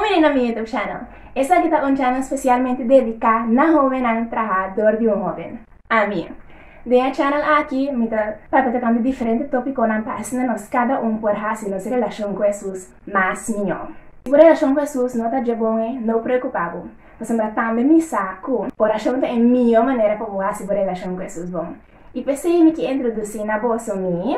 Bienvenido a mi YouTube channel. Esta aquí es un channel especialmente dedicado a joven al trabajador de un joven. A mí. De este channel aquí, me está tocando diferentes tópicos en páginas cada por hacer nuestra relación con Jesús más mío. Si por relación con Jesús no está llevando, no preocupado. Mas também me saco por achar que é a minha maneira para voar por relação com Jesus bom. E pensei que introduzir na bolsa mi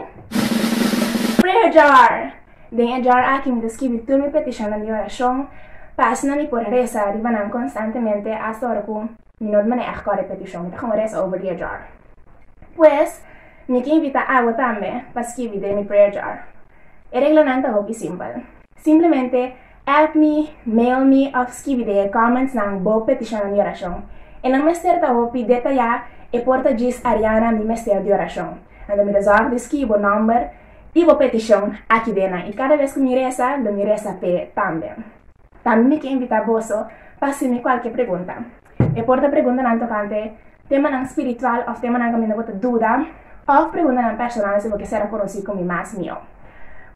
prayer jar. Dentro jar aqui me descrevi tudo minha petição de oração. Passando-me por rezar e vanam constantemente hasta hora que me não me erro a repetição. Então como reza over the jar. Pues me que invita água também para escrever de mi prayer jar. E reglamento é muito simples. Simplesmente app me, mail me of skrive comments ng bo petition de oração. E não me certa hopi detalhar e porta diz Ariana mi mestre de oração. Ando me desordem escrevo number e bo petition aqui dentro. E cada vez que me reza, lo me reza pe também. Também me que invita boso passe-me qualquer pergunta. E porta pergunta não tocante tema ng espiritual ou tema ng caminho de dúvida ou pergunta ng personal se porque será conhecido como mais meu.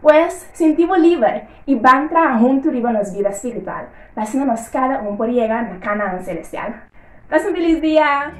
Pues sentimos libre y van a juntos arriba en nuestra vida espiritual, haciéndonos cada uno por llegar a Canaán celestial. ¡Pasa un feliz día!